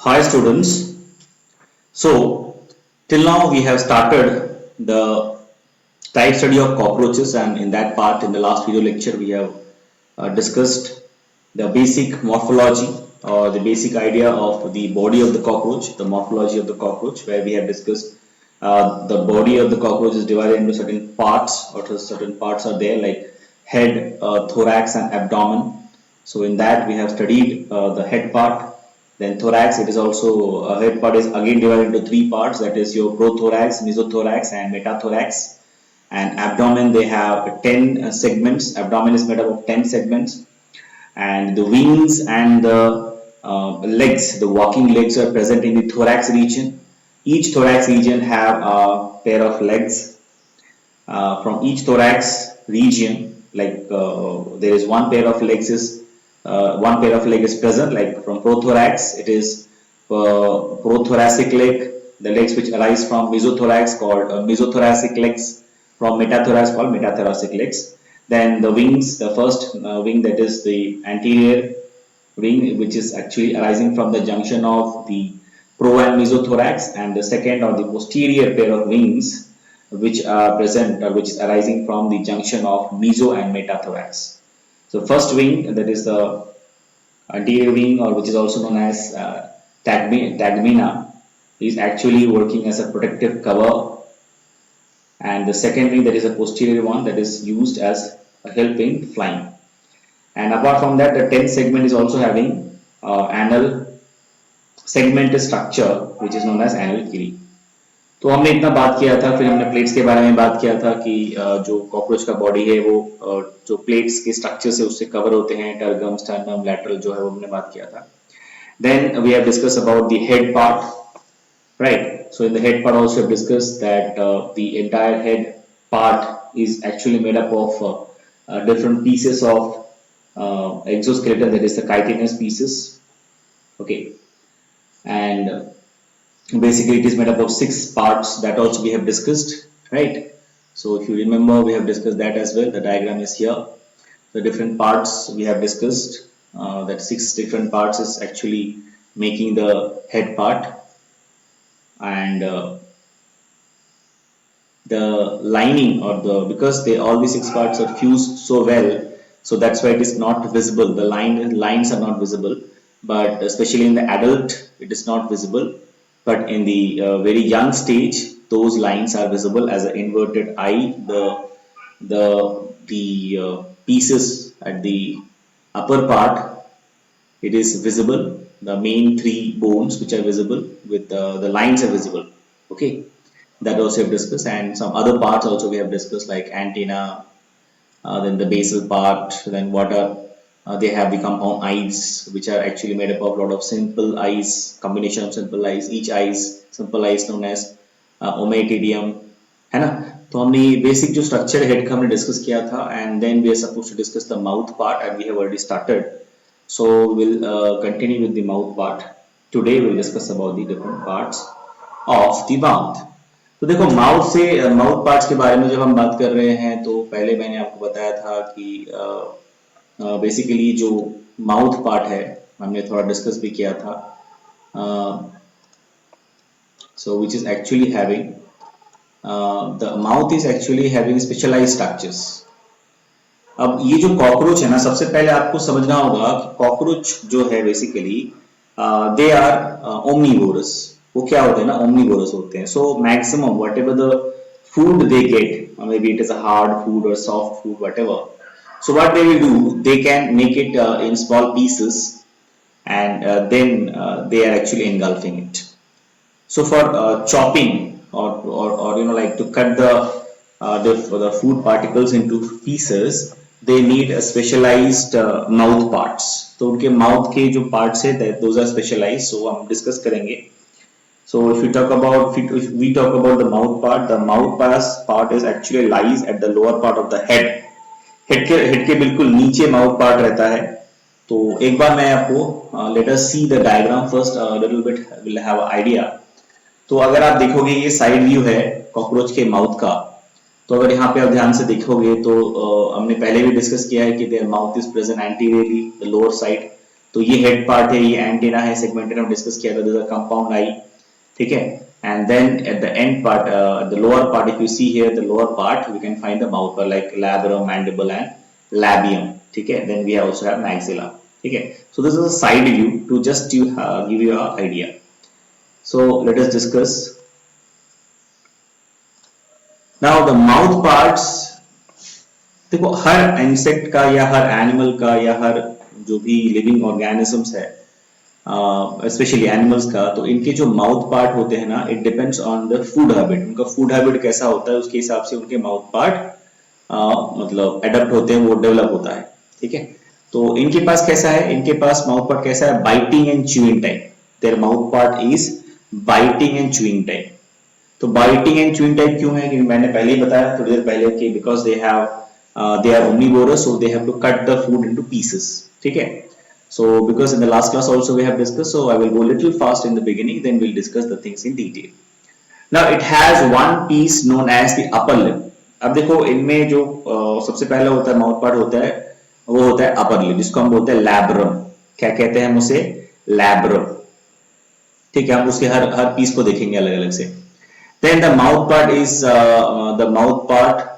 Hi students. So till now we have started the type study of cockroaches, and in that part in the last video lecture we have discussed the basic morphology or the basic idea of the body of the cockroach, the morphology of the cockroach, where we have discussed the body of the cockroach is divided into certain parts, or certain parts are there like head, thorax and abdomen. So in that we have studied the head part. Then thorax, it is also head part is again divided into three parts, that is your prothorax, mesothorax and metathorax. And abdomen, they have 10 segments. Abdomen is made up of 10 segments, and the wings and the legs, the walking legs, are present in the thorax region. Each thorax region have a pair of legs from each thorax region. Like there is one pair of leg is present. Like from prothorax, it is prothoracic leg. The legs which arise from mesothorax called mesothoracic legs. From metathorax called metathoracic legs. Then the wings, the first wing, that is the anterior wing, which is actually arising from the junction of the pro and mesothorax, and the second or the posterior pair of wings which are present, or which is arising from the junction of meso and metathorax. So first wing, that is the anterior wing, or which is also known as tagmina, is actually working as a protective cover, and the second wing, that is a posterior one, that is used as a help in flying. And apart from that, the 10th segment is also having anal segment structure, which is known as anal kiri. तो हमने इतना बात किया था, फिर हमने plates के बारे में बात किया था कि जो कॉकरोच का बॉडी है वो जो प्लेट्स के स्ट्रक्चर से उससे कवर होते हैं, टर्गम, स्टर्नम, लैटरल, जो है वो हमने बात किया था. Then we have discussed about the head part, right? So in the head part also we have discussed that the entire head part is actually made up of different pieces of exoskeleton, that is the chitinous pieces. Okay, and basically it is made up of 6 parts, that also we have discussed, right? So if you remember, we have discussed that as well. The diagram is here. The different parts we have discussed, that 6 different parts is actually making the head part, and the lining, or the, because they all these 6 parts are fused so well, so that's why it is not visible. The lines are not visible, but especially in the adult it is not visible, but in the very young stage those lines are visible as an inverted eye. The pieces at the upper part, it is visible, the main 3 bones which are visible with the lines are visible. Okay, that also we have discussed, and some other parts also we have discussed, like antenna, then the basal part, then what are they have the compound eyes, which are actually made up of a lot of simple eyes, combination of simple eyes. Each eyes, simple eyes known as ommatidium, है ना. तो हमने ये basic जो structure head का हमने discuss किया था, and then we are supposed to discuss the mouth part, and we have already started. So we'll continue with the mouth part. Today we'll discuss about the different parts of the mouth. तो देखो, mouth से mouth parts के बारे में जब हम बात कर रहे हैं, तो पहले मैंने आपको बताया था कि बेसिकली जो माउथ पार्ट है हमने थोड़ा डिस्कस भी किया था. So which is actually having the mouth is actually having specialized structures. अब ये जो कॉकरोच है ना, सबसे पहले आपको समझना होगा कि कॉकरोच जो है बेसिकली दे आर ओमनीवोरस. वो क्या होते हैं ना, ओमनीवोरस होते हैं. So maximum whatever the food they get, may be it is a hard food और soft food, whatever, so what they will do, they can make it in small pieces, and then they are actually engulfing it. So for chopping, or you know, like to cut the food particles into pieces, they need a specialized mouth parts. तो उनके mouth के जो parts है, those are specialized. So हम discuss करेंगे. So if we talk about the mouth part, the mouth part is actually lies at the lower part of the head. Head के बिल्कुल नीचे माउथ पार्ट रहता है. तो एक बार मैं आपको late us see the diagram first, little bit will have idea. तो अगर आप देखोगे, ये साइड व्यू है कॉकरोच के माउथ का. तो अगर यहाँ पे आप ध्यान से देखोगे तो हमने पहले भी डिस्कस किया है कि their mouth is present anteriorly the lower side, तो ये हेड पार्ट है, ये एंटेना है, सेगमेंटेड हम डिस्कस किया था, दिस आर कंपाउंड आई, ठीक है। And then at the end part, the lower part, if you see here the lower part, we can find the mouth part like labrum, mandible and labium, ठीक है। Then we also have maxilla, ठीक है। So this is a side view to just you give you a idea. So let us discuss now the mouth parts. देखो हर insect का या हर animal का या हर जो भी लिविंग ऑर्गेनिजम्स है, स्पेशली एनिमल्स का, तो इनके जो माउथ पार्ट होते हैं ना, it depends on the food habit. उनका फूड हैबिट कैसा होता है उसके हिसाब से उनके माउथ पार्ट मतलब एडप्ट होते हैं, वो डेवलप होता है, ठीक है। तो इनके पास कैसा है, इनके पास माउथ पार्ट कैसा है, biting and chewing type. Their mouth part is biting and chewing type. तो बाइटिंग एंड च्यूइंग टाइप क्यों है, क्योंकि मैंने पहले ही बताया थोड़ी देर पहले कि because they are omnivorous, so they have to cut the food into pieces, ठीक है। So because in the last class also we have discussed, so I will go little fast in the beginning, then we'll discuss the things in detail. Now it has one piece known as the upper lip. अब देखो इनमें जो सबसे पहला होता है mouth part होता है, वो होता है अपर लिप, जिसको हम बोलते हैं लैब्रम। क्या कहते हैं हम उसे, लैब्रम, ठीक है। हम उसके हर पीस को देखेंगे अलग अलग से। Then the mouth part is the mouth part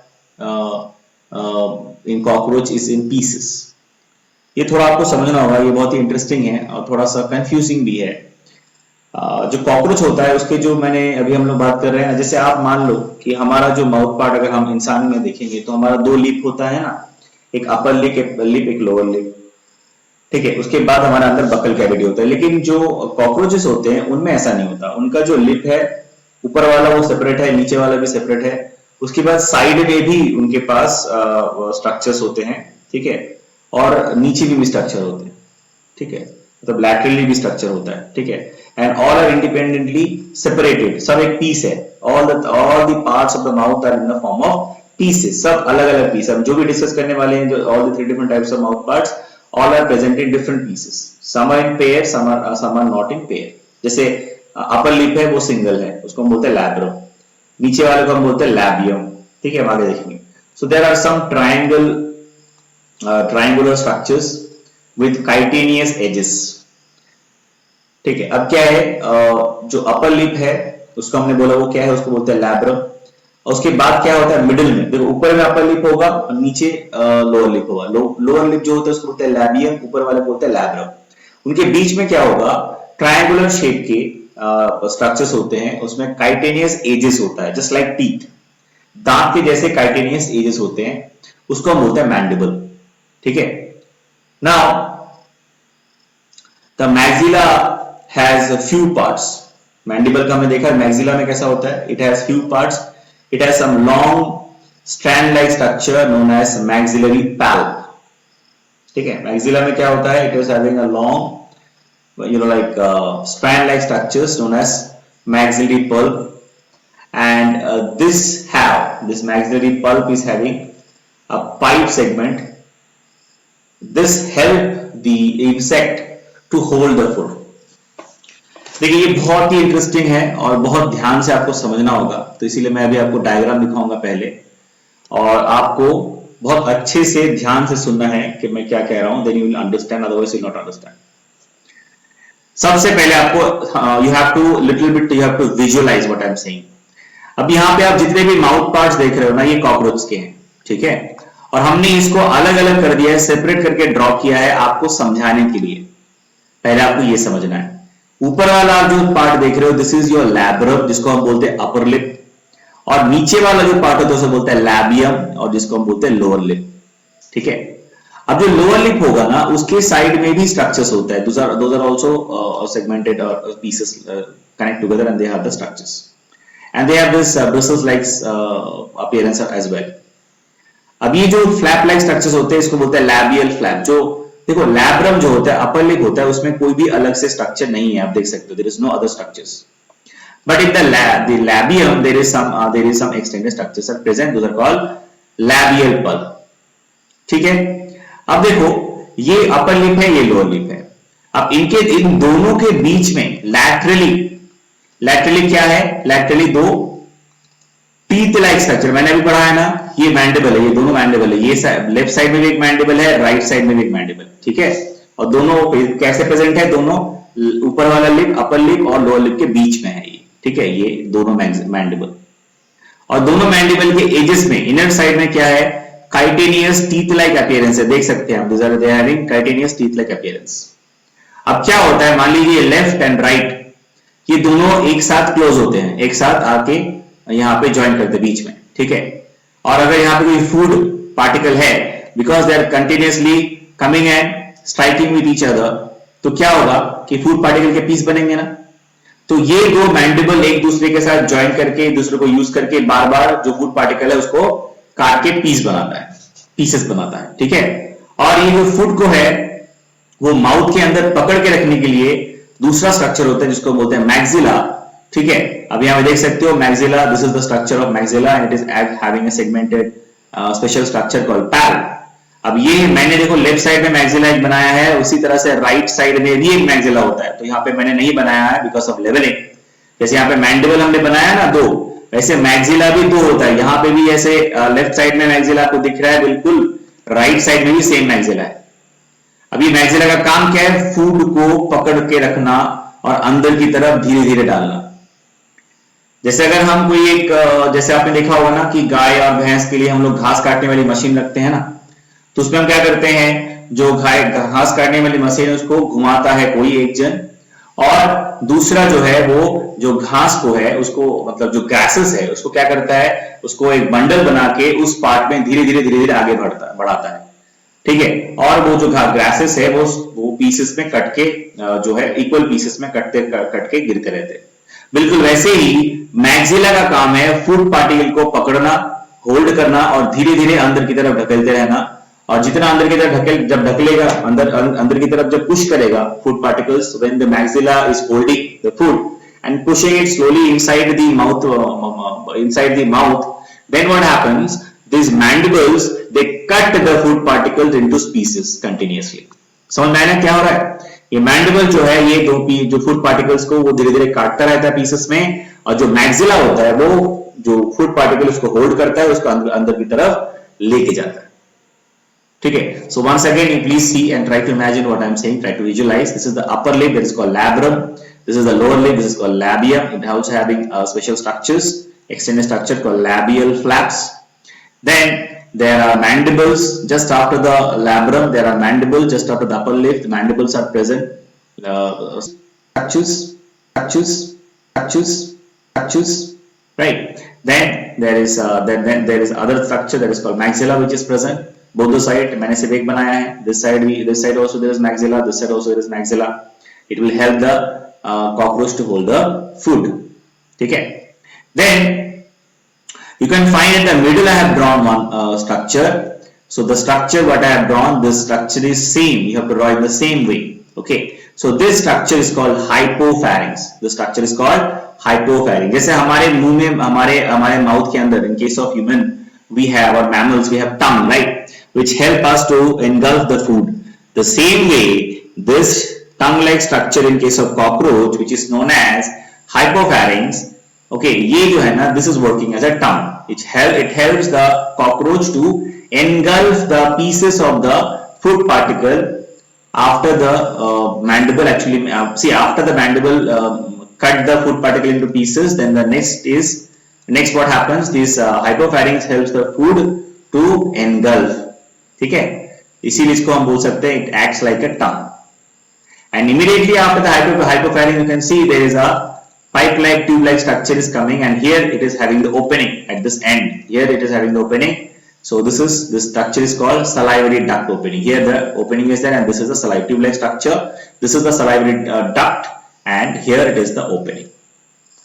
in cockroach is in pieces. ये थोड़ा आपको समझना होगा, ये बहुत ही इंटरेस्टिंग है और थोड़ा सा कंफ्यूजिंग भी है। जो कॉकरोच होता है उसके जो मैंने अभी हम लोग बात कर रहे हैं, जैसे आप मान लो कि हमारा जो माउथ पार्ट अगर हम इंसान में देखेंगे तो हमारा दो लिप होता है ना, एक अपर लिप, एक लोअर लिप, ठीक है। उसके बाद हमारे अंदर बकल कैविटी होता है। लेकिन जो कॉकरोचेस होते हैं उनमें ऐसा नहीं होता। उनका जो लिप है ऊपर वाला वो सेपरेट है, नीचे वाला भी सेपरेट है। उसके बाद साइड में भी उनके पास स्ट्रक्चर्स होते हैं, ठीक है, और नीचे भी स्ट्रक्चर होते हैं, ठीक है, मतलब लैटरली भी स्ट्रक्चर होता है, ठीक है। And all are independently separated, सब एक पीस है। All the parts of the mouth are in the form of pieces, सब अलग अलग पीस। हम जो भी डिस्कस करने वाले हैं, जो all the 3 different types of mouth parts, all are present in different pieces. Some are in pair, some are not in pair. जैसे अपर लिप है वो सिंगल है, उसको हम बोलते हैं लैब्रम। नीचे वाले को हम बोलते हैं लैबियम, ठीक है। हम आगे देखेंगे। So there are some triangular structures with chitinous edges, ठीक है। अब क्या है, जो अपर लिप है उसको हमने बोला वो क्या है, उसको बोलते हैं लैब्रम। और उसके बाद क्या होता है मिडिल में, देखो ऊपर में अपर लिप होगा और नीचे लोअर लिप होगा। लोअर लिप जो होता है उसको बोलते हैं लैबियम, ऊपर वाले को बोलते हैं लैब्रम। उनके बीच में क्या होगा, ट्रायंगुलर शेप के स्ट्रक्चर्स होते हैं, उसमें काइटेनियस एजेस होता है, जस्ट लाइक टीथ, दांत के जैसे काइटेनियस एजेस होते हैं, उसको हम बोलते हैं मैंडिबल, ठीक है। Now the maxilla has few parts. Mandible का हमने देखा, मैक्सिला में कैसा होता है, it has few parts. It has some long strand like structure known as maxillary palp, ठीक है। मैक्सिला में क्या होता है, it is having a long like strand like structures known as maxillary pulp, and this maxillary pulp is having a pipe segment. This help the insect to hold the food. देखिए ये बहुत ही interesting है और बहुत ध्यान से आपको समझना होगा, तो इसीलिए मैं अभी आपको डायग्राम दिखाऊंगा पहले, और आपको बहुत अच्छे से ध्यान से सुनना है कि मैं क्या कह रहा हूं, then you will understand, otherwise you will not understand. सबसे पहले आपको you have to visualize what I am saying. अब यहाँ पे आप जितने भी माउथ पार्ट्स देख रहे हो ना, ये कॉकरोच के हैं, ठीक है। और हमने इसको अलग अलग कर दिया है, सेपरेट करके ड्रॉ किया है आपको समझाने के लिए। पहले आपको ये समझना है, ऊपर वाला आप जो पार्ट देख रहे हो, दिस इज योर लैब्रम, जिसको हम बोलते हैं अपर लिप, और नीचे वाला जो पार्ट होता है उसे बोलते हैं लैबियम, और जिसको हम बोलते हैं लोअर लिप, ठीक है। अब जो लोअर लिप होगा ना, उसके साइड में भी स्ट्रक्चर्स होता है, those are also segmented pieces connect together and they have the structures and they have this bristles like appearance as well. अब ये जो फ्लैप लाइक स्ट्रक्चर्स होते हैं इसको बोलते हैं लैबियल फ्लैप। जो देखो लैब्रम जो होता है, अपर लिप होता है, उसमें कोई भी अलग से स्ट्रक्चर नहीं है, आप देख सकते हो, there is no other structures, but in the labium there is some extended structures are present, those are called labial pulp, ठीक है। अब देखो ये अपर लिप है, ये लोअर लिप है। अब इन दोनों के बीच में लैटरली क्या है, लैटरली दो टीथ लाइक स्ट्रक्चर, मैंने अभी पढ़ा है ना, ये मैंडिबल है, ये दोनों मैंडिबल है, ये लेफ्ट साइड में भी एक मैंडिबल है, राइट साइड में भी एक मैंडिबल, ठीक है। और दोनों कैसे प्रेजेंट है, दोनों ऊपर वाला लिप, अपर लिप और लोअर लिप के बीच में है ये, ठीक है, ये दोनों मैंडिबल। और दोनों मैंडिबल के एजेस में इनर साइड में क्या है, काइटेनियस टीथ लाइक अपीयरेंस है, देख सकते हैं आप, they having chitinous teeth like appearance. अब क्या होता है, मान लीजिए लेफ्ट एंड राइट ये दोनों एक साथ क्लोज होते हैं, एक साथ आके यहाँ पे ज्वाइन करते हैं बीच में, ठीक है। और अगर यहाँ पे कोई फूड पार्टिकल है, because they are continuously coming and striking with each other, तो क्या होगा कि फूड पार्टिकल के पीस बनेंगे ना। तो ये दो मैंडिबल एक दूसरे के साथ ज्वाइन करके, एक दूसरे को यूज करके बार बार जो फूड पार्टिकल है उसको काट के पीस बनाता है, पीसेस बनाता है, ठीक है। और ये जो फूड को है वो माउथ के अंदर पकड़ के रखने के लिए दूसरा स्ट्रक्चर होता है जिसको बोलते हैं मैक्सिला, ठीक है। अब यहां पे देख सकते हो maxilla, this is the structure of maxilla and it is having a segmented special structure called palp. अब ये मैंने देखो लेफ्ट साइड में मैक्सिला एक बनाया है, उसी तरह से राइट साइड में भी एक मैक्सिला होता है, तो यहाँ पे मैंने नहीं बनाया है बिकॉज ऑफ लेवलिंग। जैसे यहाँ पे मैंडिबल हमने बनाया ना दो, वैसे मैक्सिला भी दो होता है, यहाँ पे भी ऐसे लेफ्ट साइड में मैक्सिला आपको दिख रहा है बिल्कुल, राइट साइड में भी सेम मैक्सिला है। अभी मैक्सिला का काम क्या है, फूड को पकड़ के रखना और अंदर की तरफ धीरे धीरे डालना। जैसे अगर हम कोई एक, जैसे आपने देखा होगा ना कि गाय और भैंस के लिए हम लोग घास काटने वाली मशीन रखते हैं ना, तो उसमें हम क्या करते हैं, जो घास काटने वाली मशीन है उसको घुमाता है कोई एक जन, और दूसरा जो है वो जो घास को है उसको, मतलब जो ग्रासेस है उसको क्या करता है, उसको एक बंडल बना के उस पार्ट में धीरे धीरे आगे बढ़ाता है, ठीक है। और वो जो ग्रासेस है वो पीसेस में कट के जो है इक्वल पीसेस में कट के गिरते रहते हैं। बिल्कुल वैसे ही मैक्सिला का काम है फूड पार्टिकल को पकड़ना, होल्ड करना और धीरे धीरे अंदर की तरफ ढकेलते रहना। और जितना अंदर की तरफ जब ढकेलेगा, अंदर की तरफ जब पुश करेगा food particles, when the maxilla is holding the food and pushing it slowly inside the mouth, then what happens, these mandibles they cut the food particles into pieces continuously। समझ में आया ना क्या हो रहा है, ये मैंडिबल जो है ये जो फूड पार्टिकल्स को वो धीरे धीरे काटता रहता है पीसेस में, और जो मैक्सिला होता है वो जो फूड पार्टिकल उसको होल्ड करता है, उसको अंदर की तरफ लेके जाता है, ठीक है। So once again you please see and try to imagine what I am saying, try to visualize. This is the upper lip, that is called labrum, this is the lower lip, this is called labium, it also having special structures, extended structure called labial flaps। Then there are mandibles just after the labrum, there are mandibles just after the upper lip, the mandibles are present, structures, right। Then there is other structure that is called maxilla which is present both the side, मैंने सिर्फ एक बनाया है, this side also there is maxilla, this side also there is maxilla, it will help the cockroach to hold the food, ठीक है। Then you can find in the middle I have drawn one structure. So the structure what I have drawn, this structure is same, you have to draw in the same way, okay। So this structure is called hypopharynx, the structure is called hypopharynx। जैसे हमारे मुंह में, हमारे mouth के अंदर, in case of human we have, or mammals we have tongue, right, which help us to engulf the food। The same way this tongue like structure in case of cockroach which is known as hypopharynx, okay, ये जो है ना, this is working as a tongue, it helps the cockroach to engulf the pieces of the food particle after the mandible actually see after the mandible cut the food particle into pieces, then the next what happens, this hypopharynx helps the food to engulf, ठीक है। इसीलिए इसको हम बोल सकते हैं it acts like a tongue, and immediately after the hypopharynx you can see there is a pipe-like, tube-like structure is coming, and here it is having the opening at this end. Here it is having the opening. So this structure is called salivary duct opening. Here the opening is there, and this is the salivary tube-like structure. This is the salivary duct, and here it is the opening.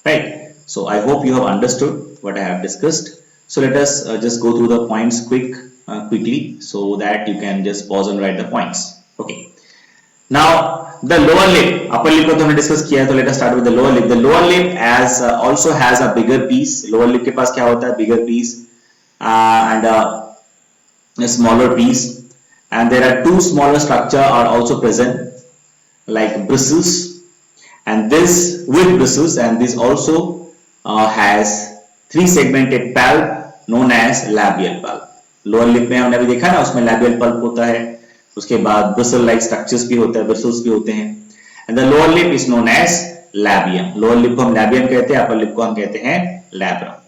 Right. So I hope you have understood what I have discussed. So let us just go through the points quickly, so that you can just pause and write the points. Okay. Now the lower lip, upper lip को तो हमने discuss किया है, तो let us start with the lower lip। The lower lip also has a bigger piece। lower lip के पास क्या होता है, bigger piece and a smaller piece, and there are two smaller structure are also present like bristles, and this with bristles, and this also has three segmented pulp known as labial pulp। lower lip में हमने अभी देखा ना, उसमें labial pulp होता है, उसके बाद ब्रिसल लाइक स्ट्रक्चर्स भी होता है, ब्रिसल्स भी होते हैं। And the lower lip is known as labium. Lower lip को हम लैबियम कहते हैं, अपर लिप को हम कहते हैं labrum.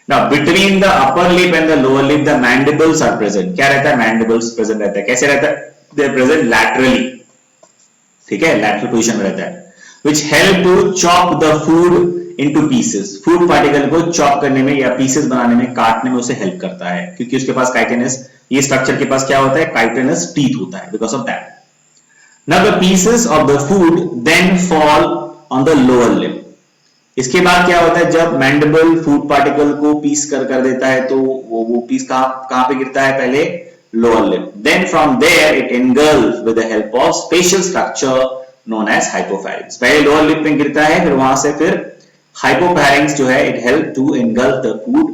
Now between the upper lip and the lower lip the mandibles are present. क्या रहता है? mandibles present रहता है। कैसे रहता है? They are present laterally, ठीक है, lateral position में रहता है, which help to chop the food into pieces. food particle को chop करने में या pieces बनाने में, काटने में उसे help करता है, क्योंकि उसके पास chitinous, ये structure के पास क्या होता है? chitinous teeth होता है, because of that. Now the pieces of the food then fall on the lower lip. इसके बाद क्या होता है? जब मैंडिबल फूड पार्टिकल को पीस कर देता है तो वो पीस कहां पे गिरता है? पहले lower lip. Then from there it engulf with the help of special structure known as hypopharynx. पहले लोअर लिप में गिरता है, फिर वहां से फिर हाइपोफैरिंक्स जो है it help to engulf the food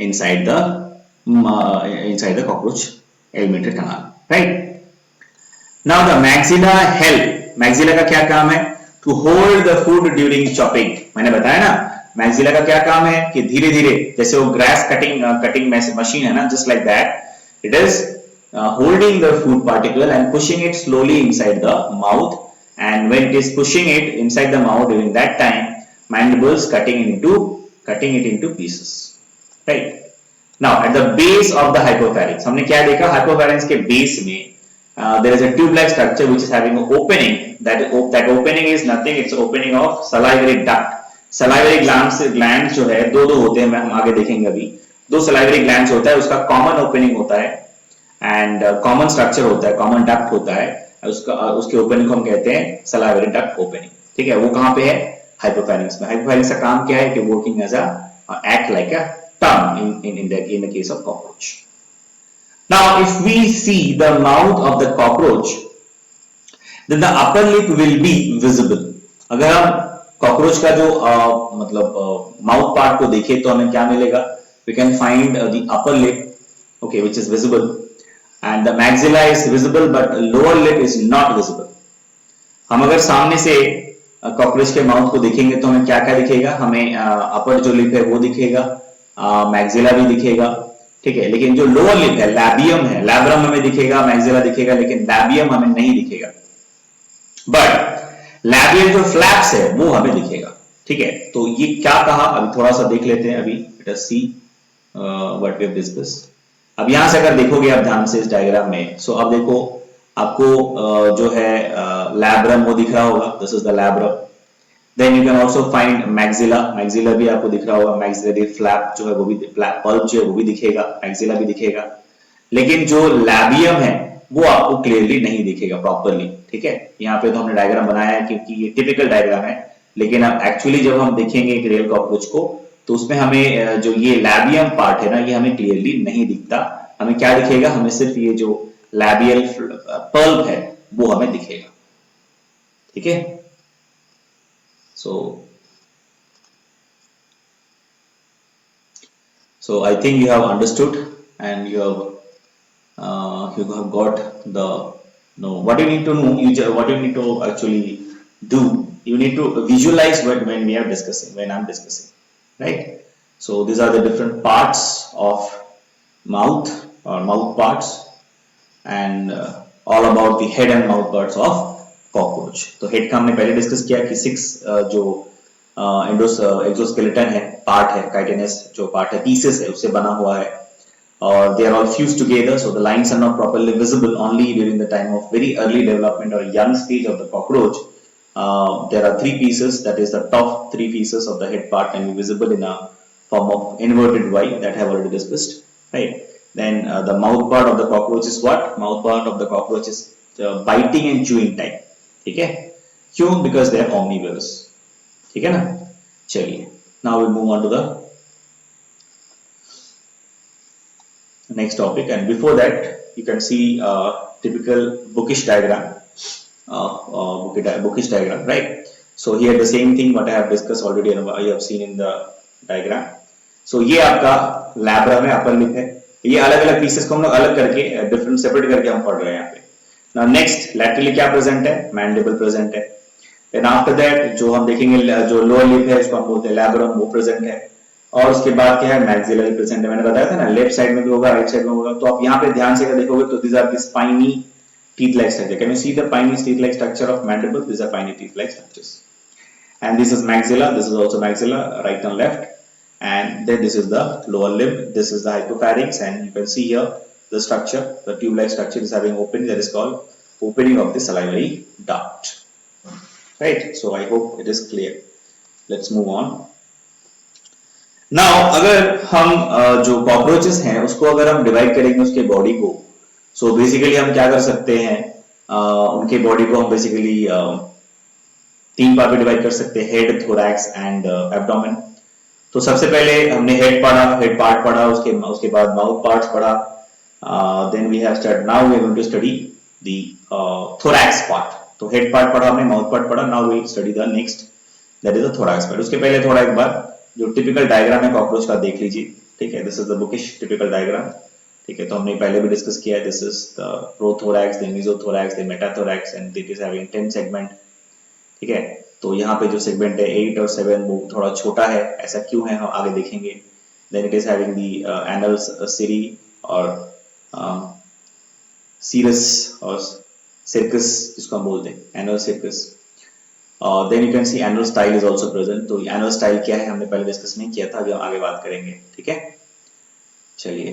inside the cockroach alimentary canal, right. Now the maxilla help. Maxilla का क्या काम है? To hold the food during chopping. मैंने बताया ना, मैक्सिला का क्या काम है कि धीरे धीरे, जैसे वो ग्रास कटिंग मशीन है ना, just like that it is holding the food particle and pushing it slowly inside the mouth, and when it is pushing it inside the mouth during that time mandibles cutting it into pieces, right? Now at the base of the hypopharynx, हमने क्या देखा? hypopharynx के base में there is a tube-like structure which is having an opening. That opening is nothing. It's opening of salivary duct. Salivary glands जो है दो होते हैं, हम आगे देखेंगे अभी। दो salivary glands होता है, उसका common opening होता है and common structure होता है, common duct होता है। उसके opening को हम कहते हैं salivary duct opening, ठीक है। वो कहाँ पे है? hypopharynx में। hypopharynx का काम क्या है? कि working as act like a tongue in the case of cockroach. Now, if we see the mouth of the cockroach, then the upper lip will be visible. अगर हम कॉकरोच का जो माउथ पार्ट को देखें तो हमें क्या मिलेगा? We can find the upper lip, okay, which is visible, and the maxilla is visible, but lower lip is not visible. हम अगर सामने से कॉकरोच के माउथ को देखेंगे तो हमें क्या क्या दिखेगा? हमें अपर जो लिप है वो दिखेगा, मैक्सिला भी दिखेगा, ठीक है। लेकिन जो लोअर लिप है, लैबियम है, लैब्रम हमें दिखेगा, मैक्सिला दिखेगा, लेकिन लैबियम हमें नहीं दिखेगा। बट लैबियल जो फ्लैप्स है वो हमें दिखेगा, ठीक है। तो ये क्या कहा? अभी थोड़ा सा देख लेते हैं। अभी let us see what we have discussed. अब यहां से अगर देखोगे आप ध्यान से इस डायग्राम में, सो अब देखो आपको जो है लैब्रम वो दिख रहा होगा, this is the labrum. Then you can also find maxilla, maxilla भी आपको दिख रहा होगा, मैक्सिलरी फ्लैप जो है वो भी, पल्प जो है वो भी दिखेगा, मैक्सिला भी दिखेगा। लेकिन जो लैबियम है वो आपको क्लियरली नहीं दिखेगा प्रॉपर्ली, ठीक है। यहाँ पे तो हमने डायग्राम बनाया है क्योंकि ये टिपिकल डायग्राम है, लेकिन अब एक्चुअली जब हम देखेंगे एक रियल कॉकरोच को तो उसमें हमें जो ये लैबियम पार्ट है ना, ये हमें क्लियरली नहीं दिखता। हमें क्या दिखेगा? हमें सिर्फ ये जो लैबियल पल्प है वो हमें दिखेगा, ठीक है। So I think you have understood and you have got the what you need to know. What you need to actually do, you need to visualize when we are discussing, when I'm discussing, right? So these are the different parts of mouth or mouth parts, and all about the head and mouth parts of cockroach. तो head का हमने पहले discuss किया कि 6 जो exoskeleton है, part है, chitinous जो पार्ट है, पीसेस है, उससे बना हुआ है, और they are all fused together, so the lines are not properly visible only during the time of very early development और young stage of the cockroach. There are 3 pieces, that is the top 3 pieces of the head part can be visible in a form of inverted Y that I have already discussed, right? Then the mouth part of the cockroach is what? Mouth part of the cockroach is biting and chewing type, ठीक है। क्यों? Because they are omnivorous, ठीक है ना। चलिए, now we move on to the next topic, and before that you can see typical bookish diagram, right. So here the same thing what I have discuss already, I have seen in the diagram. So ये आपका labrum है, upper lip है। ये अलग अलग pieces को हम लोग अलग करके डिफरेंट सेपरेट करके हम पढ़ रहे हैं यहाँ पे। Now next, laterally क्या प्रेजेंट है? मैंडिबल प्रेजेंट है। Then after that जो हम देखेंगे, जो लोअर लिप है इसको हम बोलते हैं लैब्रम, वो प्रेजेंट है। और उसके बाद क्या है? मैक्सिला भी प्रेजेंट है। मैंने बताया था ना, लेफ्ट साइड में भी होगा, राइट साइड में होगा। तो आप यहाँ पे ध्यान से अगर देखोगे तो these are the spiny teeth-like structure. Can you see the piney teeth-like structure of mandible? These are piney teeth-like structures. And this is maxilla. This is also maxilla, right and left. And then this is the lower lip. This is the hypopharynx, and you can see here the structure, the tube-like structure is having opening, that is called opening of the salivary duct. Right. So I hope it is clear. Let's move on. Now अगर हम जो cockroaches हैं उसको अगर हम divide करेंगे उसके body को, सो बेसिकली हम क्या कर सकते हैं, उनके बॉडी को हम बेसिकली 3 पार्ट में डिवाइड कर सकते हैं, हेड, थोरैक्स एंड एब्डोमेन। तो सबसे पहले हमने हेड पार्ट पढ़ा, उसके बाद माउथ पार्ट्स पढ़ा, then we have start now we are going to study the thorax part. तो हेड पार्ट पढ़ा हमने, माउथ पार्ट पढ़ा, now we study the next that is the thorax part. उसके पहले थोड़ा एक बार जो टिपिकल डायग्राम है कॉकरोच का देख लीजिए, ठीक है। This is the bookish typical diagram, ठीक है। तो हमने पहले भी डिस्कस किया है, this is the prothorax, the mesothorax, the metathorax and it is having 10 segment, ठीक है। तो यहाँ पे जो सेगमेंट है 8 और 7 वो थोड़ा छोटा है, ऐसा क्यों है हम आगे देखेंगे। Then it is having the anal cerci और सीरस और सर्कस जिसको हम बोलते हैं, anal cercus. Then you can see anal style is also present. तो एनुअल स्टाइल क्या है हमने पहले डिस्कस नहीं किया था, अभी हम आगे बात करेंगे, ठीक है। चलिए,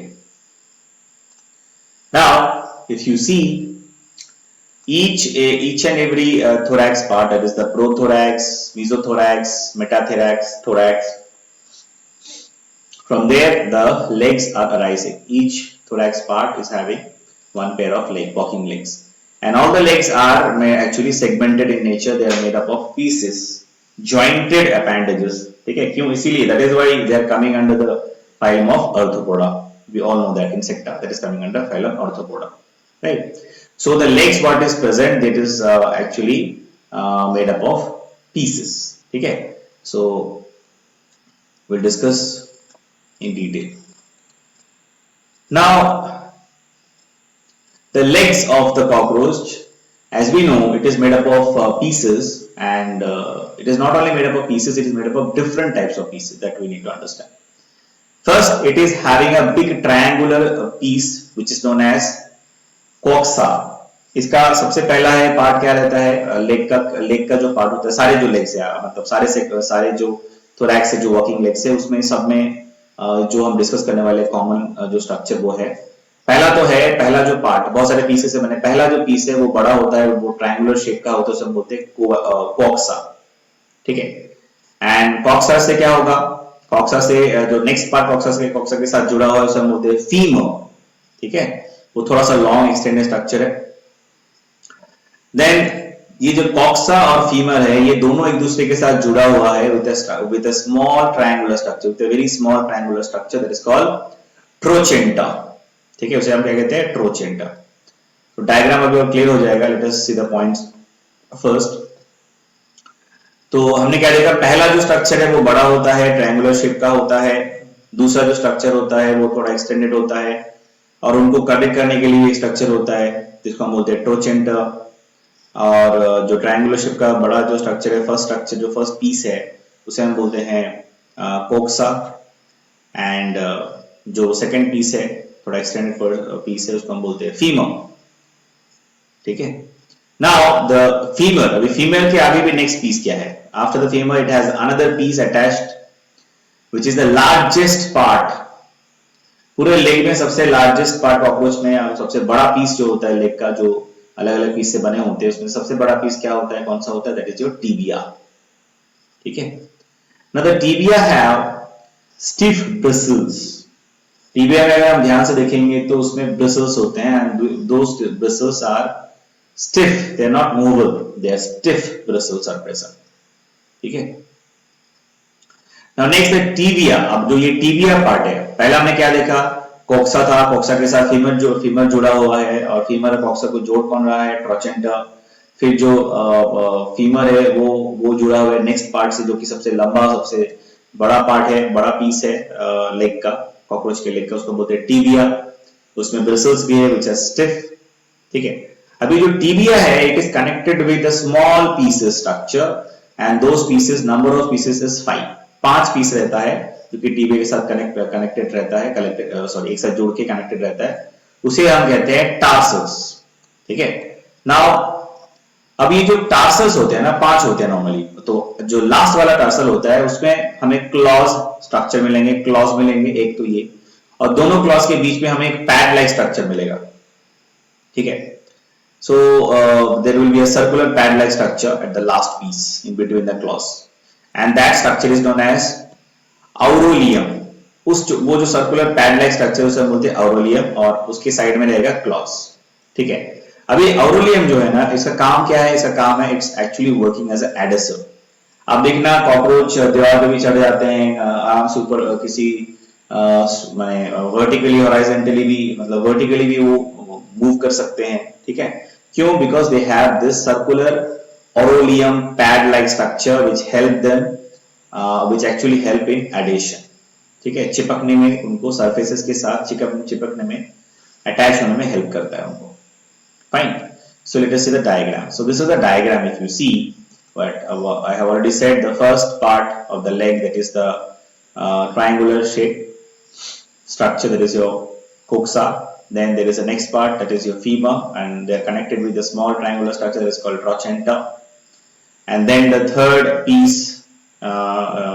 now if you see each and every thorax part, that is the prothorax, mesothorax, metathorax, thorax, from there the legs are arising. Each thorax part is having one pair of walking legs, and all the legs are actually segmented in nature. They are made up of pieces, jointed appendages, ठीक है। क्यों? इसीलिए that is why they are coming under the phylum of Arthropoda. We all know that insecta that is coming under phylum Arthropoda, right? So the legs what is present, that is actually made up of pieces, ठीक है। So we'll discuss in detail. Now the legs of the cockroach, as we know, it is made up of pieces, and it is not only made up of pieces, it is made up of different types of pieces that we need to understand. First, it is having a big triangular piece which is known as coxa. इसका सबसे पहला है part क्या रहता है, leg का जो part होता है, सारे जो लेग्स है मतलब सारे जो थोरैक्स से जो वॉकिंग लेग्स है उसमें सब में जो हम डिस्कस करने वाले कॉमन जो स्ट्रक्चर वो है, पहला जो पार्ट बहुत सारे पीसेस से बने, पहला जो पीस है वो बड़ा होता है, वो ट्रायंगुलर शेप का होता है, उसे हम बोलते हैं कॉक्सा, ठीक है। एंड कॉक्सा से क्या होगा, कॉक्सा से जो नेक्स्ट पार्ट कॉक्सा के साथ जुड़ा हुआ है उसे हम बोलते हैं फीमर, ठीक है। वो थोड़ा सा लॉन्ग एक्सटेंडेड स्ट्रक्चर है। देन ये जो कॉक्सा और फीमर है ये दोनों एक दूसरे के साथ जुड़ा हुआ है with a small triangular structure, with a very small triangular structure that is called trochanter, ठीक है। उसे हम क्या कहते हैं, ट्रोचेंटा। तो डायग्राम अभी और क्लियर हो जाएगा। Late us see the points first. तो हमने क्या देखा, पहला जो स्ट्रक्चर है वो बड़ा होता है, ट्रायंगुलर शेप का होता है। दूसरा जो स्ट्रक्चर होता है वो थोड़ा एक्सटेंडेड होता है, और उनको कनेक्ट करने के लिए एक स्ट्रक्चर होता है जिसको हम बोलते हैं ट्रोचेंटा। और जो ट्रायंगुलर शेप का बड़ा जो स्ट्रक्चर है, फर्स्ट पीस है उसे हम बोलते हैं कोक्सा, एंड जो सेकंड पीस है थोड़ा एक्सटेंडेड पीस है उसको हम बोलते हैं फीमर, ठीक है। नाउ द फीमर, अभी फीमर के आगे भी नेक्स्ट पीस क्या है, after the femur it has another piece attached which is the largest part. पूरे लेग में सबसे लार्जेस्ट पार्ट कॉकरोच में सबसे बड़ा पीस जो होता है लेग का, जो अलग अलग पीस से बने होते हैं, उसमें सबसे बड़ा पीस क्या होता है, कौन सा होता है, दैट इज योर टीबिया, ठीक है। Now the tibia have stiff bristles. Tibia में अगर हम ध्यान से देखेंगे तो उसमें ब्रिसल्स होते हैं, and those bristles are stiff, they are not movable, they are stiff bristles are present, ठीक है। Now next the tibia. अब जो ये टीबिया पार्ट है, पहला हमने क्या देखा, कॉक्सा था, कॉक्सा के साथ फीमर जुड़ा हुआ है, और फीमर और कॉक्सा को जोड़ कौन रहा है, ट्रोचेंटा। फिर जो फीमर है वो जुड़ा हुआ है नेक्स्ट पार्ट से, जो कि सबसे लंबा सबसे बड़ा पार्ट है, बड़ा पीस है लेग का, कॉकरोच के लेग का, उसको बोलते हैं टीबिया। उसमें ब्रिसल्स भी है व्हिच आर स्टिफ, ठीक है। अभी जो टीबिया है it is connected with a small pieces structure, and those pieces, number of pieces is 5, 5 piece रहता है जो कि टीबिया के साथ कनेक्टेड रहता है, एक साथ जोड़ के कनेक्टेड रहता है, उसे हम कहते हैं टार्सल्स, ठीक है। नाउ अब ये जो टार्सल्स होते हैं ना, 5 होते हैं नॉर्मली, तो जो लास्ट वाला टार्सल होता है उसमें हमें क्लॉज स्ट्रक्चर मिलेंगे, क्लॉज मिलेंगे एक तो ये, और दोनों क्लॉज के बीच में हमें एक पैड लाइक स्ट्रक्चर मिलेगा, ठीक है। So there will be a circular pad-like structure at the last piece in between the claws, and that structure is known as aureolum. वो जो सर्कुलर पैड लाइक स्ट्रक्चर उसे बोलते हैं aureolum, और उसके साइड में रहेगा क्लॉज, ठीक है। अब ये aureolum जो है ना, इसका काम क्या है? इसका काम है, it's actually working as a adhesive. अब देखना कॉकरोच दीवार पे भी चढ़ जाते हैं आराम से ऊपर, किसी माने वर्टिकली हॉरिजॉन्टली भी, मतलब वर्टिकली भी वो मूव कर सकते हैं, ठीक है। क्यों? Because they have this circular aureolum pad like structure which help them which actually help in adhesion, ठीक है, चिपकने में, उनको सरफेसेस के साथ चिपकने में, अटैच होने में हेल्प करता है उनको। Fine, so let us see the diagram. So this is the diagram. If you see, but I have already said the first part of the leg, that is the triangular shape structure, that is your coxa. Then there is a next part, that is your femur, and they are connected with the small triangular structure that is called trochanter. And then the third piece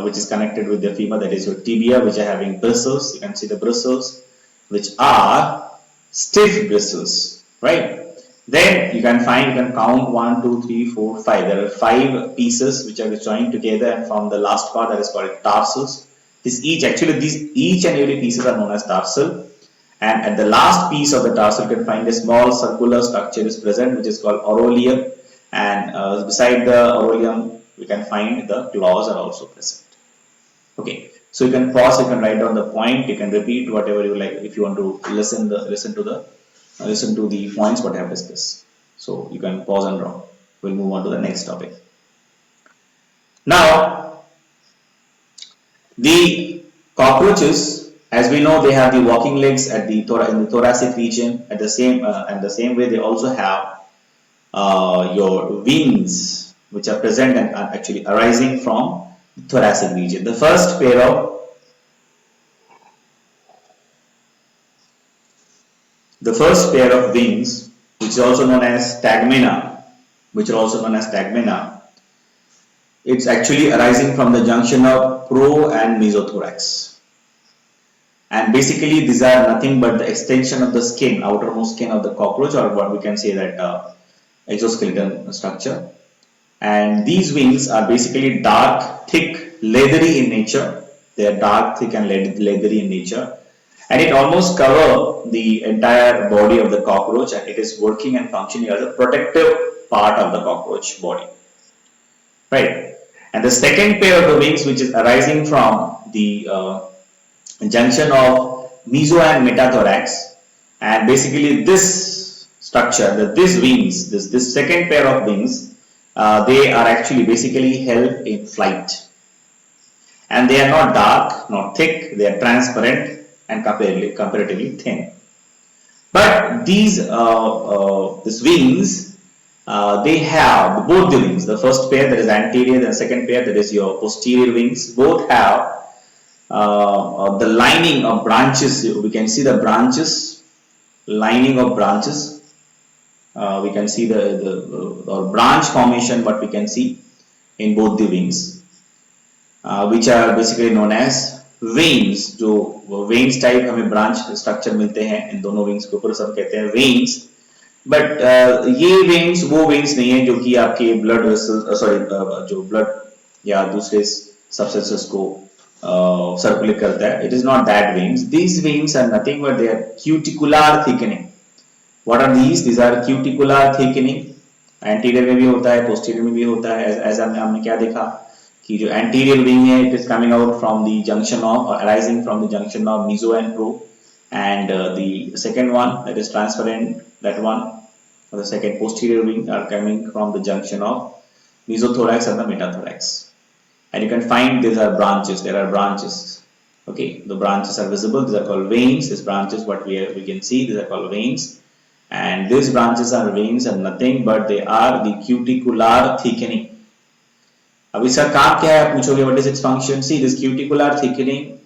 which is connected with the femur, that is your tibia, which are having bristles. You can see the bristles, which are stiff bristles, right? Then you can count 1, 2, 3, 4, 5. There are 5 pieces which are joined together and form the last part, that is called tarsals. Each and every pieces are known as tarsal. And at the last piece of the tarsal, you can find a small circular structure is present, which is called aureolum. And beside the aureolum, we can find the claws are also present. Okay, so you can pause, you can write down the point, you can repeat whatever you like if you want to listen to the points what I have discussed. So you can pause and draw. We'll move on to the next topic. Now, the cockroaches, as we know, they have the walking legs at the in the thoracic region. At the same way, they also have your wings, which are present and are actually arising from the thoracic region. The first pair of wings, which is also known as stegmina, it's actually arising from the junction of pro and mesothorax. And basically, these are nothing but the extension of the skin, outermost skin of the cockroach, or what we can say that exoskeleton structure. And these wings are basically dark, thick, leathery in nature. They are dark, thick, and leathery in nature. And it almost covers the entire body of the cockroach, and it is working and functioning as a protective part of the cockroach body. Right? And the second pair of the wings, which is arising from the junction of meso and metathorax, and basically this structure, these wings, this second pair of wings, they are actually basically help in flight. And they are not dark, not thick, they are transparent and comparatively thin. But these wings, they have both the wings. The first pair, that is anterior, and the second pair, that is your posterior wings, both have the lining of branches. We can see the branches, lining of branches. We can see the branch formation, what we can see in both the wings, which are basically known as veins. जो veins type हमें branch structure मिलते हैं इन दोनों wings के ऊपर, सब कहते हैं veins. But ये veins वो veins नहीं है जो कि आपके blood vessels, जो blood या दूसरे substances को circulate करता है. It is not that veins. These veins are nothing but they are cuticular thickening. What are these? These are cuticular thickening. Anterior में भी होता है, posterior में भी होता है. ऐसा हमने क्या देखा कि जो anterior wing है, it is coming out from the junction of, or arising from the junction of meso and pro, and the second one, that is transparent, that one, or the second posterior wing, are coming from the junction of mesothorax and the metathorax. And you can find these are branches. There are branches. Okay, the branches are visible. These are called veins. These branches, what we can see, these are called veins. And these branches are veins and nothing but they are the cuticular thickening. अब इसका काम क्या है, आप पूछोगे what is its function? See, this cuticular thickening,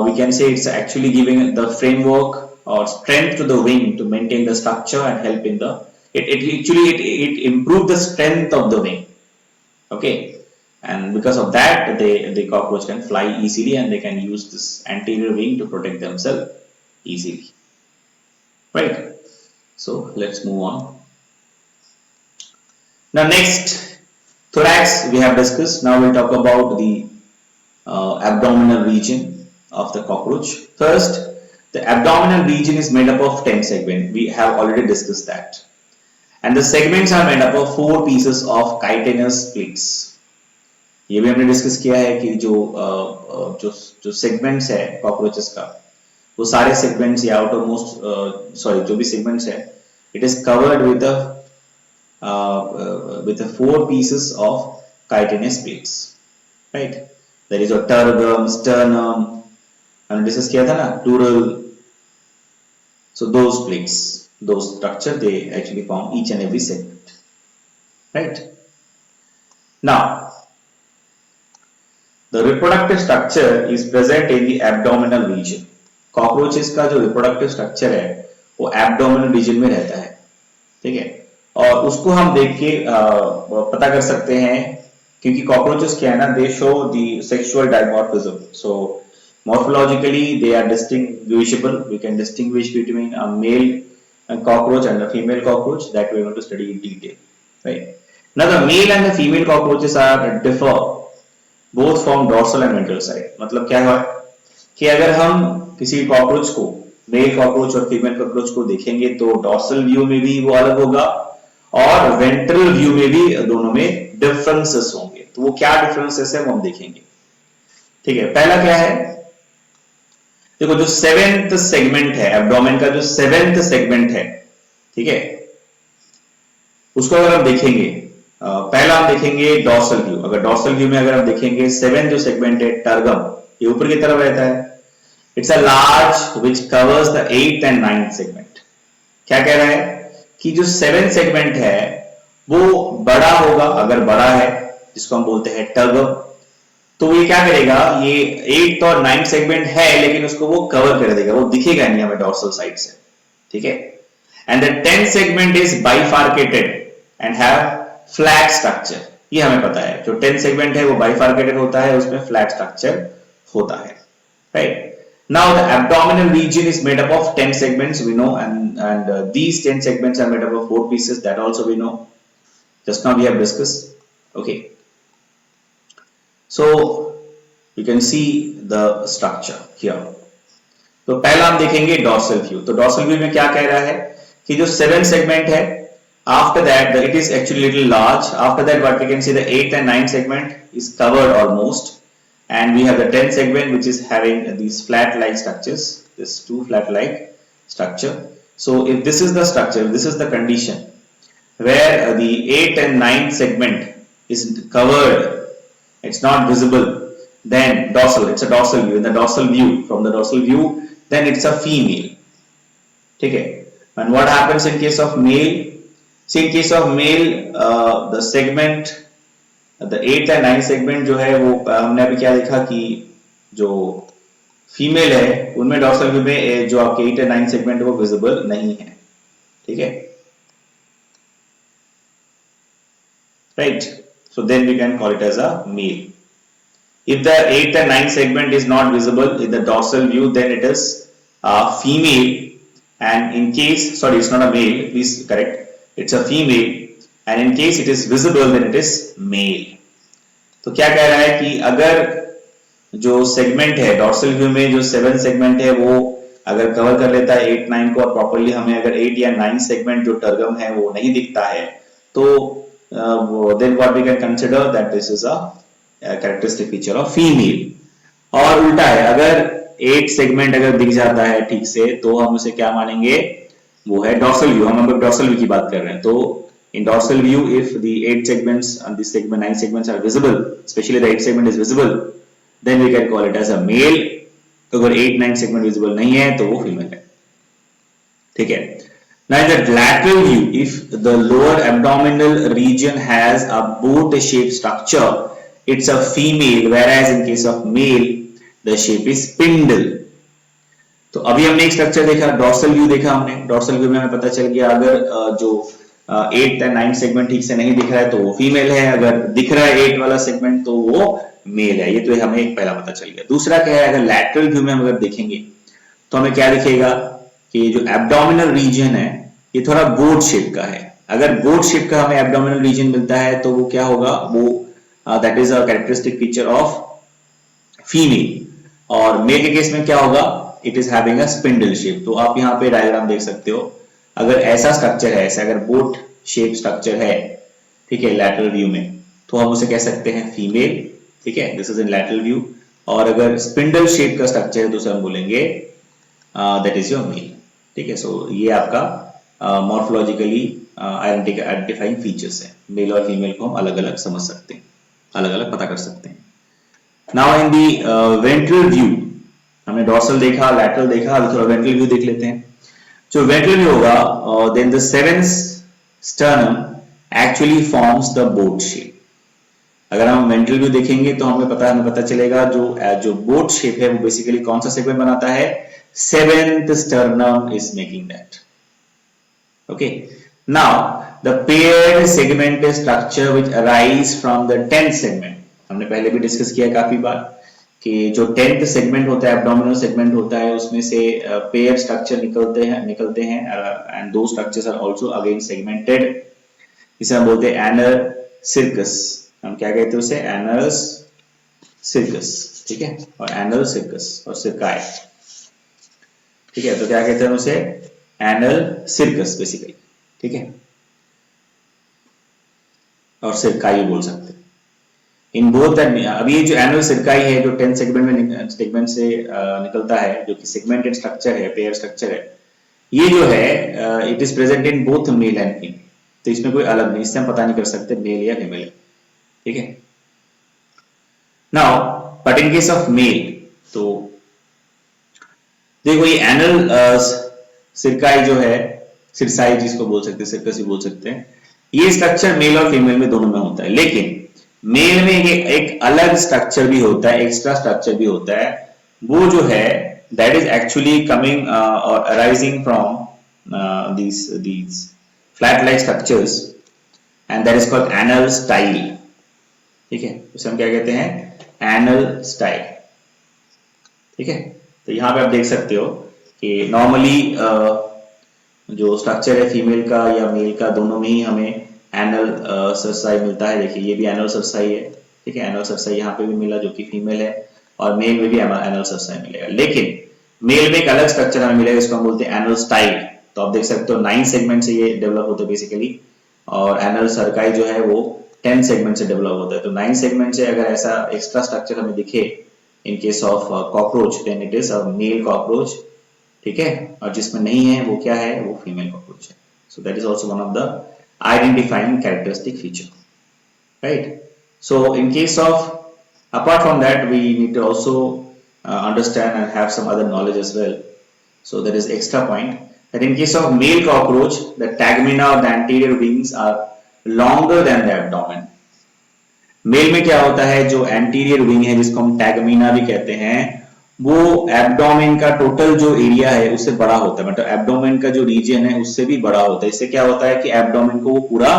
we can say it's actually giving the framework or strength to the wing to maintain the structure and help in the it actually it improves the strength of the wing. Okay, and because of that the cockroach can fly easily and they can use this anterior wing to protect themselves easily, right? So let's move on. Now next, thorax we have discussed. Now we'll talk about the abdominal region of the cockroach. First, the abdominal region is made up of 10 segments. We have already discussed that. And the segments are made up of 4 pieces of chitinous plates. ये भी हमने discuss किया है कि जो segments है cockroaches का, वो सारे सेगमेंट्स या आउटरमोस्ट सॉरी जो भी सेगमेंट्स है, it is covered with the 4 pieces of chitinous plates, right? There is a tergum, sternum, and discuss किया था ना, pleural. So those plates, those structure, they actually form each and every segment, right? Now the reproductive structure is present in the abdominal region. Cockroaches का जो reproductive structure है वो abdominal region में रहता है, ठीक है? और उसको हम देख के पता कर सकते हैं, क्योंकि कॉकरोचेस क्या है ना, दे show the sexual dimorphism. So morphologically they are distinguishable. We can distinguish between a male cockroach and a female cockroach, that we are going to study in detail, right? Now the male and the female cockroaches are differ both from dorsal and ventral side. मतलब क्या है कि अगर हम किसी cockroach को, male cockroach और female cockroach को देखेंगे तो डॉर्सल व्यू में भी वो अलग होगा और वेंट्रल व्यू में भी दोनों में डिफरेंसेस होंगे. तो वो क्या डिफरेंसेस है वो हम देखेंगे, ठीक है? पहला क्या है, देखो जो 7th सेगमेंट है एब्डोमेन का, जो 7th सेगमेंट है, ठीक है, उसको अगर हम देखेंगे, पहला हम देखेंगे डॉर्सल व्यू. अगर डॉर्सल व्यू में अगर हम देखेंगे 7th जो सेगमेंट है टर्गम, ये ऊपर की तरफ रहता है. It's a large which covers the 8th and 9th segment. क्या कह रहा है कि जो 7th सेगमेंट है वो बड़ा होगा, अगर बड़ा है जिसको हम बोलते हैं टर्गम, तो ये क्या करेगा, ये 8th और 9th सेगमेंट है लेकिन उसको वो कवर कर देगा, वो दिखेगा नहीं हमें डॉर्सल साइड से, ठीक है? And the 10th segment is bifurcated and have flat structure. ये हमें पता है, जो 10th सेगमेंट है वो बाइफार्केटेड होता है, उसमें फ्लैट स्ट्रक्चर होता है, right? Now the abdominal region is made up of 10 segments, we know, and these 10 segments are made up of 4 pieces, that also we know. Just now we have discussed. Okay. So you can see the structure here. तो पहला हम देखेंगे dorsal view. तो dorsal view में क्या कह रहा है कि जो 7th segment है, after that it is actually little large. After that what we can see, the 8th and 9th segment is covered almost. And we have the 10th segment which is having these flat like structures, this 2 flat like structure. So if this is the structure, this is the condition where the 8th and 9th segment is covered, it's not visible, then dorsal, it's a dorsal view. In the dorsal view, from the dorsal view, then it's a female, okay? And what happens in case of male? See, in case of male, the segment, the 8th and 9th segment जो है वो हमने अभी क्या देखा कि जो female है उनमें डॉर्सल व्यू में जो आपके 8th and 9th सेगमेंट वो विजिबल नहीं है, ठीक है, right? So then we can call it as a male. If the 8th and 9th segment is not visible in the dorsal view, then it is a female. And in case, sorry, it's not a male, please correct, it's a female. And in case it is visible, then it is male. तो क्या कह रहा है कि अगर जो segment है dorsal view में, जो 7th सेगमेंट है वो अगर कवर कर लेता है 8, 9 को, और प्रॉपर्ली हमें अगर 8 या 9 सेगमेंट जो टर्गम है वो नहीं दिखता है, तो then what we can consider that this is a characteristic feature of female. और उल्टा है, अगर 8 सेगमेंट अगर दिख जाता है ठीक से तो हम उसे क्या मानेंगे, वो है डॉर्सल व्यू. हम अब डॉर्सल व्यू की बात कर रहे हैं. तो in dorsal view, if the 8 segments and the segment 9 segments are visible, especially the 8 segment is visible, then we can call it as a male. तो अगर 8, 9 segment visible नहीं है तो वो female है, ठीक है? Now in the lateral view, if the lower abdominal region has a boat-shaped structure, it's a female, whereas in case of male, the shape is spindle. तो अभी हमने एक स्ट्रक्चर देखा, डॉर्सल व्यू देखा हमने. डॉर्सल व्यू में हमें पता चल गया अगर जो एट या नाइन्थ सेगमेंट ठीक से नहीं दिख रहा है तो वो फीमेल है, अगर दिख रहा है एट वाला सेगमेंट तो वो मेल है। ये तो हमें एक पहला पता चल गया। दूसरा क्या है, अगर लैटरल व्यू में हम अगर देखेंगे तो हमें क्या दिखेगा कि जो एब्डोमिनल रीजन है ये थोड़ा बोट शेप का है। अगर बोट शेप का हमें एब्डोमिनल रीजन मिलता है तो वो क्या होगा, वो that is a characteristic feature of female. और मेल के केस में क्या होगा, it is having a spindle shape. तो आप यहाँ पे डायग्राम देख सकते हो, अगर ऐसा स्ट्रक्चर है, ऐसा अगर बोट शेप स्ट्रक्चर है, ठीक है, लैटरल व्यू में, तो हम उसे कह सकते हैं फीमेल, ठीक है, this is in lateral view. और अगर स्पिंडल शेप का स्ट्रक्चर है तो उसे हम बोलेंगे दैट इज योर मेल, ठीक है। सो ये आपका मॉर्फोलॉजिकली आइडेंटिफाइंग फीचर्स है। मेल और फीमेल को हम अलग अलग समझ सकते हैं, अलग अलग पता कर सकते हैं। Now in the ventral view, हमने डॉर्सल देखा, लैटरल देखा, अभी थोड़ा वेंट्रल व्यू देख लेते हैं। जो वेंट्रल व्यू होगा, then the seventh sternum actually forms the boat shape. अगर हम वेंट्रल व्यू देखेंगे तो हमें पता चलेगा जो बोट शेप है वो बेसिकली कौन सा सेगमेंट बनाता है, seventh sternum is making that. Okay, now the paired segment structure which arise from the 10th segment, हमने पहले भी डिस्कस किया काफी बार कि जो 10th सेगमेंट होता है, एब्डोमिनल सेगमेंट होता है, उसमें से पेयर स्ट्रक्चर निकलते हैं एंड दो structures are also again segmented. इसे हम बोलते हैं एनर सिरकस। हम क्या कहते हैं उसे, एनर्स सिरकस, ठीक है, और एनल सिरकस और सिरकाई, ठीक है। तो क्या कहते हैं उसे, एनल सिरकस बेसिकली, ठीक है, और सिरकाई बोल सकते हैं। इन बोथ दैट, अब ये जो एनुअल सिरकाई है जो 10 सेगमेंट से निकलता है, जो कि सेगमेंटेड स्ट्रक्चर है, पेयर स्ट्रक्चर है, ये जो है it is present in both male and female. तो इसमें कोई अलग नहीं, इससे हम पता नहीं कर सकते मेल या फीमेल है, ठीक है। Now but in case of male, तो देखो ये एनल सिरकाई जो है, सिरसाई जिसको बोल सकते हैं, सिरकस भी बोल सकते हैं, ये स्ट्रक्चर मेल और फीमेल में दोनों में होता है। लेकिन मेल में एक अलग स्ट्रक्चर भी होता है, एक्स्ट्रा स्ट्रक्चर भी होता है, वो जो है दैट इज एक्चुअली कमिंग और arising from these flat like structures and that is called anal style, ठीक है। उसे हम क्या कहते हैं, एनल स्टाइल, ठीक है। तो यहाँ पे आप देख सकते हो कि नॉर्मली जो स्ट्रक्चर है फीमेल का या मेल का, दोनों में ही हमें एनल सरसाई मिलता है। देखिए ये भी एनल सरसाई है, ठीक है, एनल सरसाई यहाँ पे भी मिला जो कि फीमेल है, और मेल में भी एनल सरसाई मिलेगा। लेकिन मेल में एक अलग स्ट्रक्चर हमें मिलेगा, इसको हम बोलते हैं एनल स्टाइल। तो आप देख सकते हो 9 सेगमेंट से ये डेवलप होता है बेसिकली, और एनल सरकाई जो है वो 10 सेगमेंट से डेवलप होता है। तो 9 सेगमेंट से अगर ऐसा एक्स्ट्रा स्ट्रक्चर हमें दिखे in case of cockroach, then it is a male cockroach, ठीक है, और जिसमें नहीं है वो क्या है, वो फीमेल कॉकरोच है। So that is also one of the identifying characteristic feature, right? So in case of, apart from that, we need to also understand and have some other knowledge as well. So there is extra point that in case of male cockroach, the tegmina or the anterior wings are longer than the abdomen. Male में क्या होता है, जो anterior wing है जिसको हम टैगमीना भी कहते हैं, वो एब्डोमेन का टोटल जो एरिया है उससे बड़ा होता है, मतलब एब्डोमेन का जो रीजन है उससे भी बड़ा होता है। इससे क्या होता है कि एब्डोमेन को वो पूरा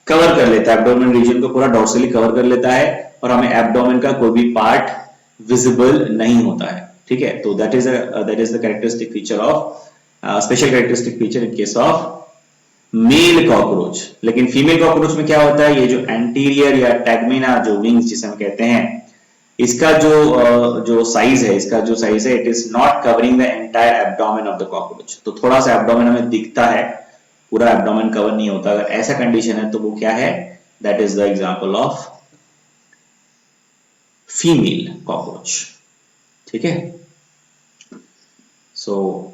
कवर कर लेता है, एब्डोमेन रीजन को पूरा डॉर्सली कवर कर लेता है, और हमें एब्डोमेन का कोई भी पार्ट विजिबल नहीं होता है, ठीक है। तो that is the characteristic feature of, special characteristic feature in case of male cockroach. लेकिन फीमेल कॉकरोच में क्या होता है, ये जो एंटीरियर या टैगमिना जो विंग्स जिसे हम कहते हैं, इसका जो साइज है, इसका जो साइज है, it is not covering the entire abdomen of the cockroach. तो थोड़ा सा एब्डोमेन हमें दिखता है, पूरा एब्डोमेन कवर नहीं होता। अगर ऐसा कंडीशन है तो वो क्या है, that is the example of female cockroach, ठीक है। सो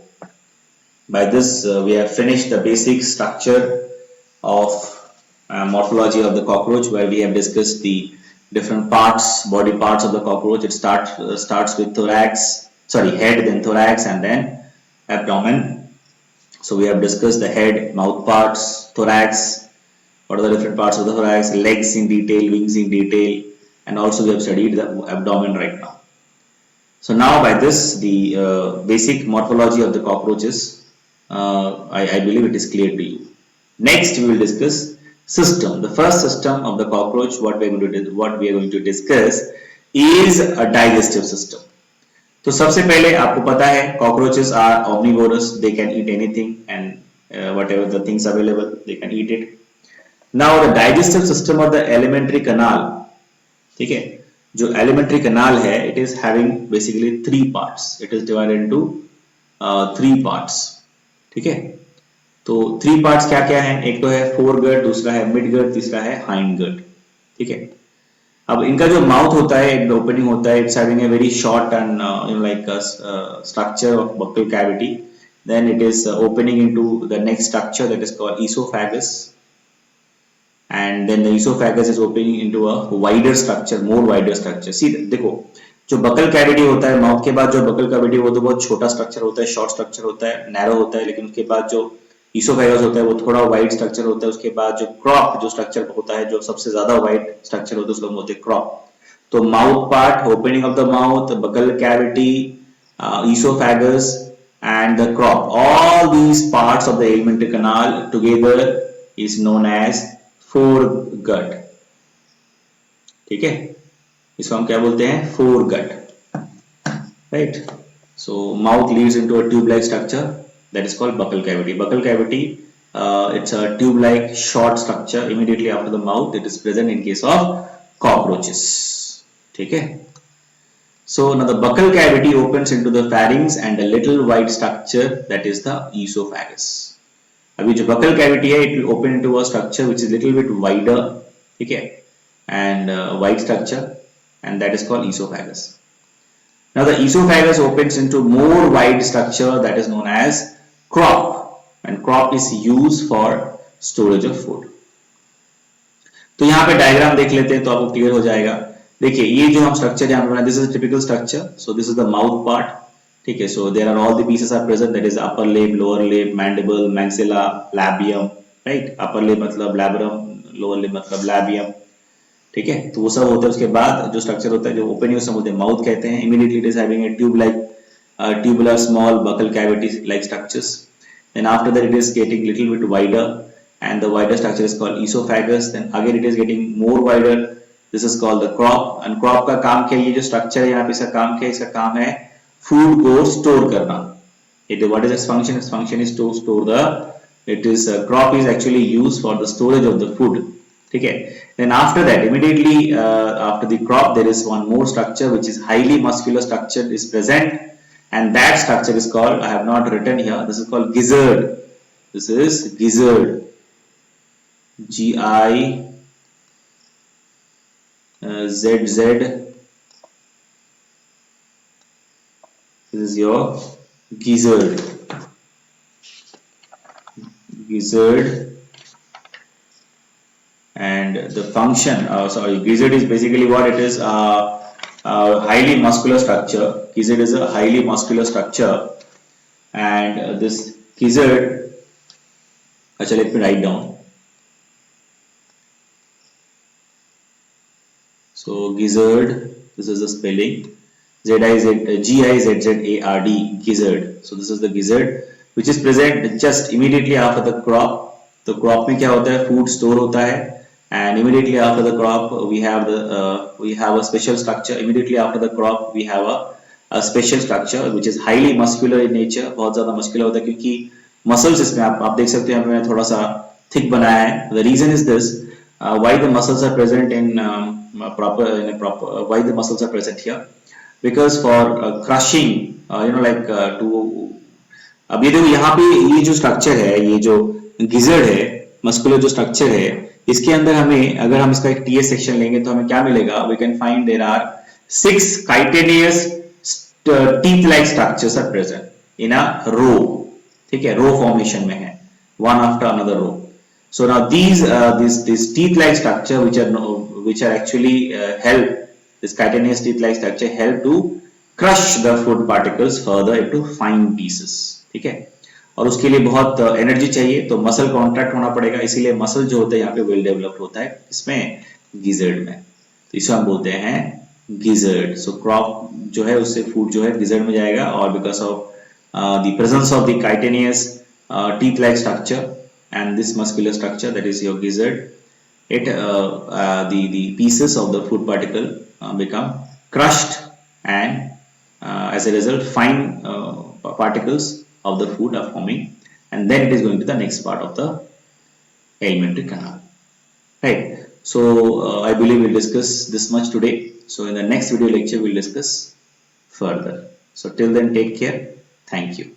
by this we have finished the basic structure of morphology of the cockroach, where we have discussed the different parts, body parts of the cockroach. It starts with thorax, sorry, head, then thorax, and then abdomen. So we have discussed the head, mouth parts, thorax, what are the different parts of the thorax, legs in detail, wings in detail, and also we have studied the abdomen right now. So now by this the basic morphology of the cockroaches, I believe it is clear to you. Next, we will discuss system. The first system of the cockroach, what we are going to discuss is a digestive system. तो सबसे पहले आपको पता है cockroaches are omnivorous, they can eat anything and whatever the things available, they can eat it. Now the digestive system of the alimentary canal, ठीक है, जो alimentary canal है, it is having basically three parts. It is divided into three parts. ठीक है, तो three parts क्या क्या हैं? एक तो है फोर गट, दूसरा है मिड गट, तीसरा है हाइंड गट. ठीक है, अब इनका जो माउथ होता है, एक ओपनिंग होता है, it's having a very short and like structure of buccal cavity. Then it is opening into the next structure that is called oesophagus, and then the oesophagus is opening into a wider structure, more wider structure. See देखो, जो buccal cavity होता है, mouth के बाद जो buccal cavity वो तो बहुत छोटा स्ट्रक्चर होता है, शॉर्ट स्ट्रक्चर होता है, नैरो होता है. लेकिन उसके बाद जो ईसोफेगस होता है वो थोड़ा वाइड स्ट्रक्चर होता है. उसके बाद जो क्रॉप जो स्ट्रक्चर होता है, जो सबसे ज्यादा वाइड स्ट्रक्चर होता है, उसको बोलते हैं क्रॉप. तो mouth part, opening of the mouth, buccal cavity, oesophagus and the crop, all these parts of the alimentary canal together is known as foregut. ठीक है, इसको हम क्या बोलते हैं? foregut, right? So mouth leads into a tube-like structure that is called buccal cavity. Buccal cavity, it's a tube-like short structure immediately after the mouth. It is present in case of cockroaches. ठीक है. So now the buccal cavity opens into the pharynx and a little wide structure that is the esophagus. अभी जो buccal cavity है, it will open into a structure which is little bit wider, ठीक है, and wide structure, and that is called esophagus. Now the esophagus opens into more wide structure that is known as crop, and crop is used for storage of food. तो यहाँ पे diagram देख लेते हैं तो आपको क्लियर हो जाएगा. देखिए, ये जो हम स्ट्रक्चर यहाँ पे बना, this is typical structure. So this is the mouth part. ठीक है, so there are all the pieces are present, that is upper lip, lower lip, mandible, maxilla, labium. Right, upper lip मतलब labrum, lower lip मतलब labium. ठीक है, तो वो सब होता है. उसके बाद जो स्ट्रक्चर होता है, जो ओपनिंग उसको बोलते हैं माउथ कहते हैं. Immediately it is having a tube like tubular small buccal cavity like structures. Then after that it is getting little bit wider, and the wider structure is called esophagus. Then again it is getting more wider. This is called the crop. And crop का काम क्या है? ये जो structure है यहाँ पे, इसका काम क्या है? इसका काम है फूड को स्टोर करना. What is its function? Its function is to store the, it is crop is actually used for the storage of the food. ठीक है. Then after that, immediately after the crop, there is one more structure which is highly muscular structure is present, and that structure is called, I have not written here, this is called gizzard. This is gizzard, G-I Z-Z. This is your gizzard. And the function, gizzard is basically what it is, highly muscular structure. Gizzard is a highly muscular structure, and this gizzard, actually let me write down. So gizzard, this is the spelling, G-I-Z-Z-A-R-D, gizzard. So this is the gizzard which is present just immediately after the crop. तो crop में क्या होता है? Food store होता है, and immediately after the crop we have a special structure. Immediately after the crop we have a special structure which is highly muscular in nature. बहुत ज़्यादा muscular होता है क्योंकि muscles इसमें आप देख सकते हैं, मैंने थोड़ा सा thick बनाया है. The reason is this, why the muscles are present in why the muscles are present here, because for crushing, to, अब ये देखो यहाँ पे ये जो स्ट्रक्चर है, ये जो गिजर्ड है, मस्कुलर जो स्ट्रक्चर है, इसके अंदर हमें, अगर हम इसका एक टीएस सेक्शन लेंगे तो हमें क्या मिलेगा? We can find there are 6 chitinous teeth like structures are present in a row. ठीक है, रो फॉर्मेशन में है, one after another row. So now these teeth-like structure which are actually help, this chitinous teeth-like structure help to crush the food particles further into fine pieces. ठीक है, और उसके लिए बहुत एनर्जी चाहिए, तो मसल कॉन्ट्रैक्ट होना पड़ेगा. इसीलिए मसल जो होता है यहाँ पे वेल डेवलप्ड होता है, इसमें गिजर्ड में. तो इसे हम बोलते हैं गिजर्ड. सो क्रॉप जो है उससे फूड जो है गिजर्ड में जाएगा, और because of the presence of the chitinous teeth-like structure, and this muscular structure, that is your gizzard, the pieces of the food particle become crushed, and as a result fine particles of the food are forming, and then it is going to the next part of the alimentary canal, right? So I believe we'll discuss this much today. So in the next video lecture we'll discuss further. So till then, take care. Thank you.